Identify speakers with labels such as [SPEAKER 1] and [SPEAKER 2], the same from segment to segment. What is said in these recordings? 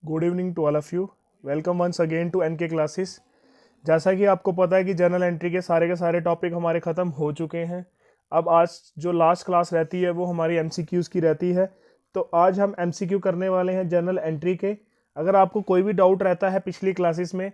[SPEAKER 1] Good evening to all of you. Welcome once again to NK classes. जैसा कि आपको पता है कि जर्नल एंट्री के सारे टॉपिक हमारे ख़त्म हो चुके हैं। अब आज जो लास्ट क्लास रहती है वो हमारी एमसीक्यूज़ की रहती है। तो आज हम एमसीक्यू करने वाले हैं जर्नल एंट्री के। अगर आपको कोई भी डाउट रहता है पिछली क्लासेस में,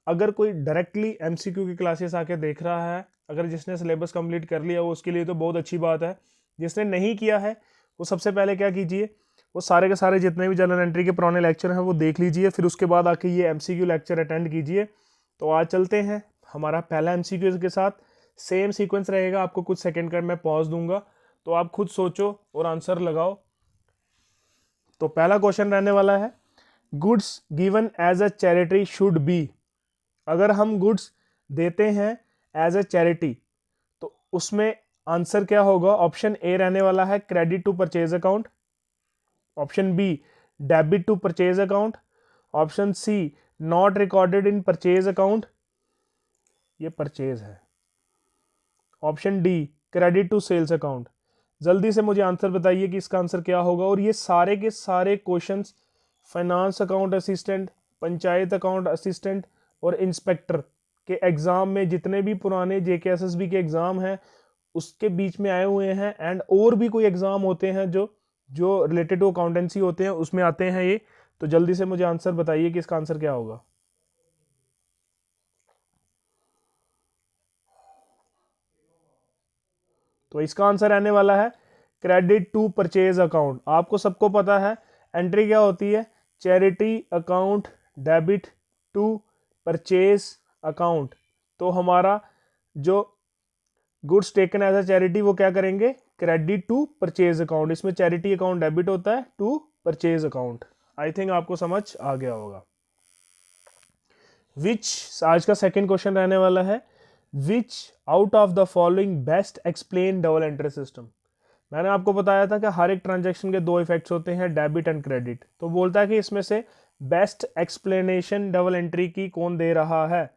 [SPEAKER 1] अगर कोई डायरेक्टली एमसीक्यू की क्लासेस आके देख रहा है, अगर जिसने सिलेबस कंप्लीट कर लिया वो उसके लिए तो बहुत अच्छी बात है। जिसने नहीं किया है वो सबसे पहले क्या कीजिए, वो सारे के सारे जितने भी जर्नल एंट्री के पुराने लेक्चर हैं वो देख लीजिए, फिर उसके बाद आके ये एमसीक्यू लेक्चर अटेंड कीजिए। तो आज चलते हैं हमारा पहला एमसीक्यू के साथ। सेम सीक्वेंस रहेगा, आपको कुछ सेकंड का मैं पॉज दूंगा तो आप खुद सोचो और आंसर लगाओ। तो पहला क्वेश्चन रहने वाला है, goods given as a charity should be. अगर हम गुड्स देते हैं एज अ चैरिटी तो उसमें आंसर क्या होगा? ऑप्शन ए रहने वाला है credit to purchase account, option B debit to purchase account, option C not recorded in purchase account, ये परचेज है, option D credit to sales account. जल्दी से मुझे आंसर बताइए कि इसका आंसर क्या होगा। और ये सारे के सारे questions finance account assistant, panchayat account assistant और इंस्पेक्टर के एग्जाम में, जितने भी पुराने जेकेएसएसबी के एग्जाम हैं उसके बीच में आए हुए हैं, एंड और भी कोई एग्जाम होते हैं जो जो रिलेटेड टू अकाउंटेंसी होते हैं उसमें आते हैं ये। तो जल्दी से मुझे आंसर बताइए कि इसका आंसर क्या होगा। तो इसका आंसर रहने वाला है क्रेडिट टू परचेज अकाउंट। आपको सबको पता है एंट्री क्या होती है, charity account debit to purchase account. तो हमारा जो goods taken as a charity वो क्या करेंगे, क्रेडिट टू परचेज अकाउंट। इसमें चैरिटी अकाउंट डेबिट होता है to purchase account. I think आपको समझ आ गया होगा। विच, आज का सेकंड क्वेश्चन रहने वाला है, विच out of the following best explain double entry system. मैंने आपको बताया था कि हर एक ट्रांजैक्शन के दो इफेक्ट्स होते हैं, डेबिट एंड क्रेडिट। तो बोलता है कि इसमें से बेस्ट एक्सप्लेनेशन डबल एंट्री की कौन दे रहा है।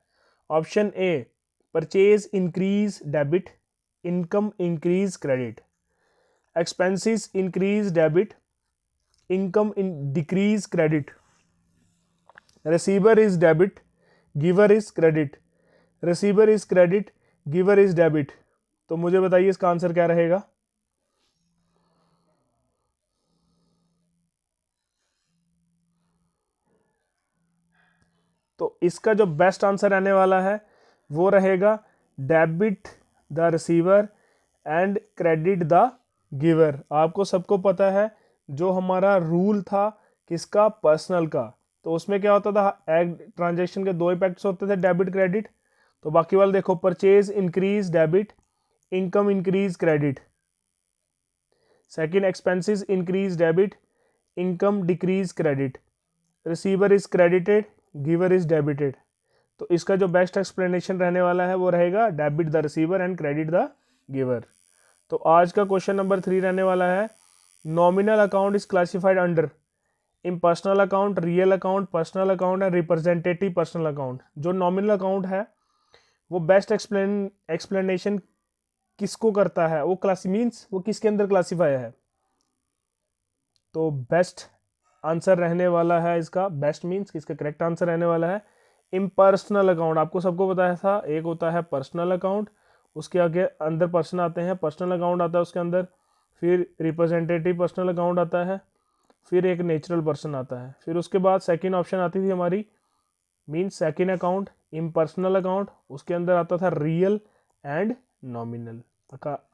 [SPEAKER 1] Option A purchase increase debit, income increase credit, expenses increase debit, income decrease credit, receiver is debit, giver is credit, receiver is credit, giver is debit. तो मुझे बताइए इसका आंसर क्या रहेगा। तो इसका जो बेस्ट आंसर रहने वाला है वो रहेगा debit the receiver and credit the giver. आपको सबको पता है जो हमारा रूल था किसका, पर्सनल का, तो उसमें क्या होता था, एक ट्रांजेक्शन के दो इफेक्ट्स होते थे, डेबिट क्रेडिट। तो बाकी वाले देखो, purchase increase debit, income increase credit, second expenses increase debit, income decrease credit, receiver is credited, giver is debited. तो इसका जो बेस्ट एक्सप्लेनेशन रहने वाला है वो रहेगा debit the receiver and credit the giver. तो आज का क्वेश्चन नंबर 3 रहने वाला है, nominal account is classified under impersonal account, real account, personal account and representative personal account. जो नॉमिनल अकाउंट है वो बेस्ट एक्सप्लेनेशन किसको करता है, वो क्लास मीन्स वो किसके अंदर क्लासीफाई है। तो बेस्ट आंसर रहने वाला है इसका, बेस्ट मीन्स किसका करेक्ट आंसर रहने वाला है इम्पर्सनल अकाउंट। आपको सबको बताया था एक होता है पर्सनल अकाउंट, उसके आगे अंदर पर्सन आते हैं, पर्सनल अकाउंट आता है उसके अंदर, फिर रिप्रेजेंटेटिव पर्सनल अकाउंट आता है, फिर एक नेचुरल पर्सन आता है, फिर उसके बाद सेकंड ऑप्शन आती थी हमारी means second account impersonal account, उसके अंदर आता था real and nominal.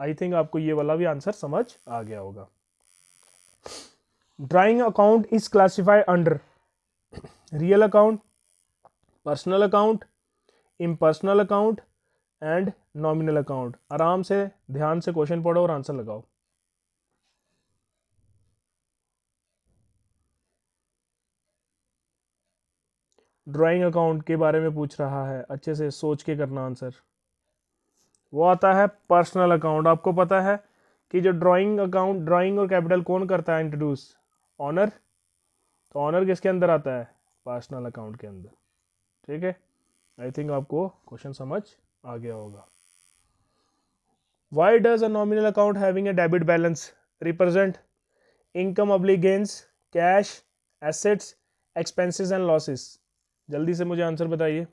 [SPEAKER 1] I think आपको ये वाला भी आंसर समझ आ गया होगा। Drawing account is classified under real account, personal account, impersonal account and nominal account. आराम से ध्यान से क्वेश्चन पढ़ो और आंसर लगाओ। ड्राइंग अकाउंट के बारे में पूछ रहा है, अच्छे से सोच के करना आंसर। वो आता है पर्सनल अकाउंट। आपको पता है कि जो ड्राइंग अकाउंट, ड्राइंग और कैपिटल कौन करता है इंट्रोड्यूस, ऑनर। तो ऑनर किसके अंदर आता है, पर्सनल अकाउंट के अंदर। ठीक है, आई थिंक आपको क्वेश्चन समझ आ गया होगा। Why does a nominal account having a debit balance represent income obligations, cash, assets, expenses and losses, जल्दी से मुझे आंसर बताइए।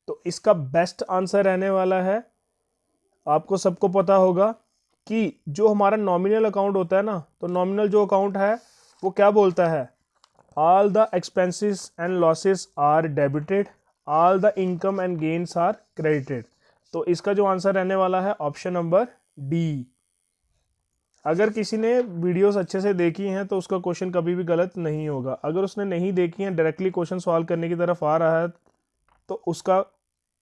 [SPEAKER 1] तो इसका बेस्ट आंसर रहने वाला है, आपको सबको पता होगा कि जो हमारा नॉमिनल अकाउंट होता है ना, तो नॉमिनल जो अकाउंट है वो क्या बोलता है, all the expenses and losses are debited, all the income and gains are credited. तो इसका जो आंसर रहने वाला है ऑप्शन नंबर डी। अगर किसी ने वीडियोस अच्छे से देखी हैं तो उसका क्वेश्चन कभी भी गलत नहीं होगा। अगर उसने नहीं देखी है, डायरेक्टली क्वेश्चन सॉल्व करने की तरफ आ रहा है, तो उसका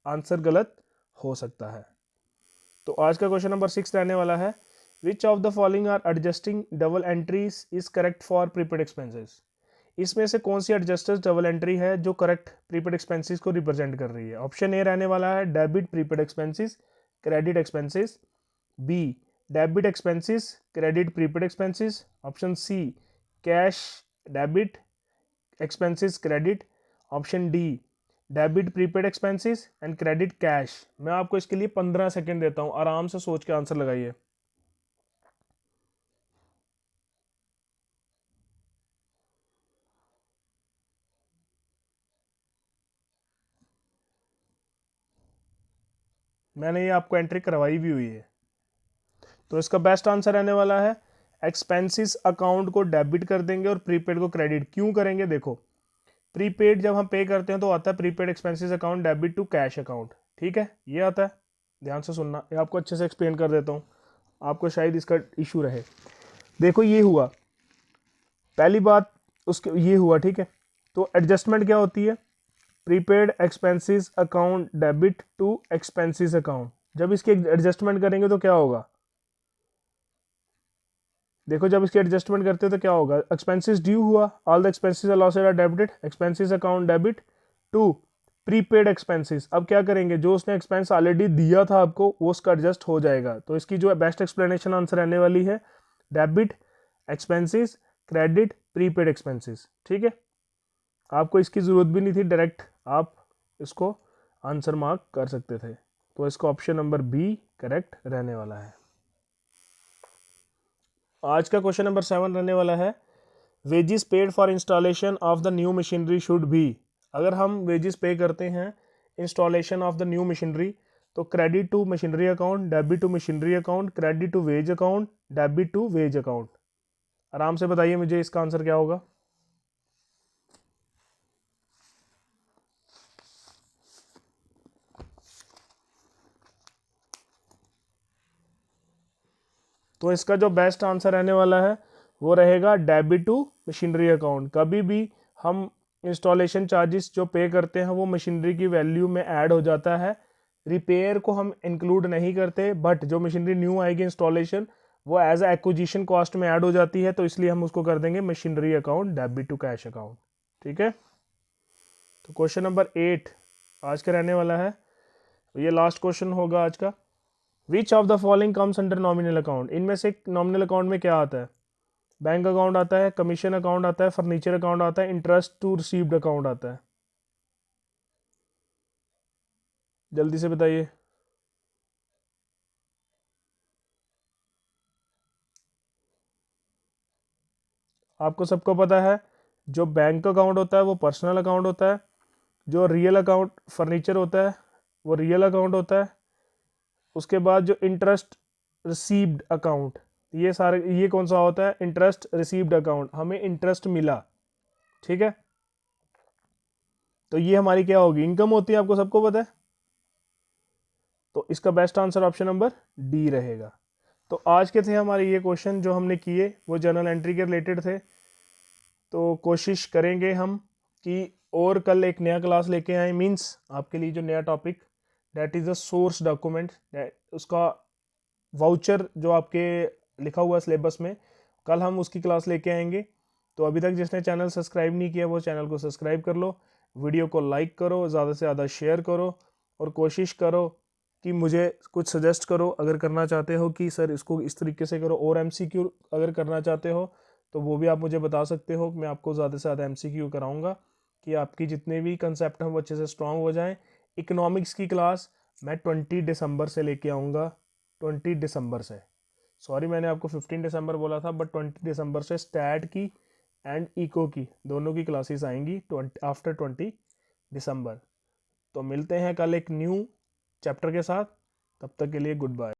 [SPEAKER 1] आंसर गलत हो सकता है। तो आज का क्वेश्चन नंबर 6 रहने वाला है, which of the following are adjusting double entries is correct for prepaid expenses. इसमें से कौन सी एडजस्टर्स डबल एंट्री है जो करेक्ट प्रीपेड एक्सपेंसेस को रिप्रेजेंट कर रही है। ऑप्शन ए रहने वाला है debit prepaid expenses credit expenses, B debit expenses credit prepaid expenses, option C cash debit expenses credit, option D debit prepaid expenses and credit cash. मैं आपको इसके लिए 15 सेकेंड देता हूं, आराम से सोच के आंसर लगाइए। मैंने ये आपको एंट्री करवाई भी हुई है। तो इसका बेस्ट आंसर रहने वाला है, एक्सपेंसेस अकाउंट को डेबिट कर देंगे और प्रीपेड को क्रेडिट। क्यों करेंगे, देखो प्रीपेड जब हम पे करते हैं तो आता है prepaid expenses account debit to cash account, ठीक है, ये आता है। ध्यान से सुनना, ये आपको अच्छे से एक्सप्लेन कर देता हूँ, आपको शायद इसका इशू रहे। देखो ये हुआ पहली बात, उसके ये हुआ, ठीक है। तो एडजस्टमेंट क्या होती है, prepaid expenses account debit to expenses account. जब इसकी एडजस्टमेंट करेंगे तो क्या होगा, देखो जब इसकी एडजस्टमेंट करते हैं तो क्या होगा, एक्सपेंसेस ड्यू हुआ, all the expenses are lossed are debited, expenses account debit to prepaid expenses. अब क्या करेंगे, जो उसने एक्सपेंस ऑलरेडी दिया था आपको वो उसका एडजस्ट हो जाएगा। तो इसकी जो बेस्ट एक्सप्लेनेशन आंसर रहने वाली है debit expenses credit prepaid expenses, ठीक है। आपको इसकी जरूरत भी नहीं थी, डायरेक्ट आप इसको आंसर मार्क कर सकते थे। तो इसका ऑप्शन नंबर बी करेक्ट रहने वाला है। आज का क्वेश्चन नंबर 7 रहने वाला है, wages paid for installation of the new machinery should be. अगर हम वेजिस पे करते हैं installation of the new machinery, तो credit to machinery account, debit to machinery account, credit to wage account, debit to wage account. आराम से बताइए मुझे इसका आंसर क्या होगा। तो इसका जो बेस्ट आंसर रहने वाला है वो रहेगा डेबिट टू मशीनरी अकाउंट। कभी भी हम इंस्टॉलेशन चार्जेस जो पे करते हैं वो मशीनरी की वैल्यू में ऐड हो जाता है, रिपेयर को हम इंक्लूड नहीं करते, बट जो मशीनरी न्यू आएगी इंस्टॉलेशन वो एज ए एक्विजिशन कॉस्ट में ऐड हो जाती है, तो इसलिए हम उसको कर देंगे machinery account debit to cash account, ठीक है। तो क्वेश्चन नंबर 8 आज का रहने वाला है, ये लास्ट क्वेश्चन होगा आज का। विच of the following comes under nominal account. इनमें से नॉमिनल अकाउंट में क्या आता है, बैंक अकाउंट आता है, कमीशन अकाउंट आता है, फर्नीचर अकाउंट आता है, इंटरेस्ट टू रिसीव्ड अकाउंट आता है। जल्दी से बताइए। आपको सबको पता है जो बैंक अकाउंट होता है वो पर्सनल अकाउंट होता है, जो रियल अकाउंट फर्नीचर होता है वो रियल अकाउंट होता है, उसके बाद जो इंटरेस्ट रिसीव्ड अकाउंट, ये सारे, ये कौन सा होता है, इंटरेस्ट रिसीव्ड अकाउंट, हमें इंटरेस्ट मिला, ठीक है। तो ये हमारी क्या होगी, इनकम होती है, आपको सबको पता है। तो इसका best answer option number D रहेगा। तो आज के थे हमारे ये क्वेश्चन जो हमने किए वो जर्नल एंट्री के रिलेटेड थे। तो कोशिश करेंगे हम कि और कल एक नया क्लास लेके आए, मींस आपके लिए जो नया topic that is the source document, उसका वाउचर जो आपके लिखा हुआ सिलेबस में, कल हम उसकी क्लास लेके आएंगे। तो अभी तक जिसने चैनल सब्सक्राइब नहीं किया वो चैनल को सब्सक्राइब कर लो, वीडियो को लाइक करो, ज़्यादा से ज़्यादा शेयर करो, और कोशिश करो कि मुझे कुछ सजेस्ट करो अगर करना चाहते हो कि सर इसको इस तरीके से करो, और एमसीक्यू अगर करना चाहते हो तो वो भी आप मुझे बता सकते हो, मैं आपको ज़्यादा से ज़्यादा एमसीक्यू कराऊंगा कि आपकी जितने भी कंसेप्ट हैं वो अच्छे से स्ट्रांग हो जाएं। इकोनॉमिक्स की क्लास मैं 20 दिसंबर से लेके आऊँगा, 20 दिसंबर से, सॉरी मैंने आपको 15 दिसंबर बोला था, बट 20 दिसंबर से स्टैट की एंड इको की दोनों की क्लासेस आएंगी आफ्टर 20 दिसंबर। तो मिलते हैं कल एक न्यू चैप्टर के साथ, तब तक के लिए गुड बाय।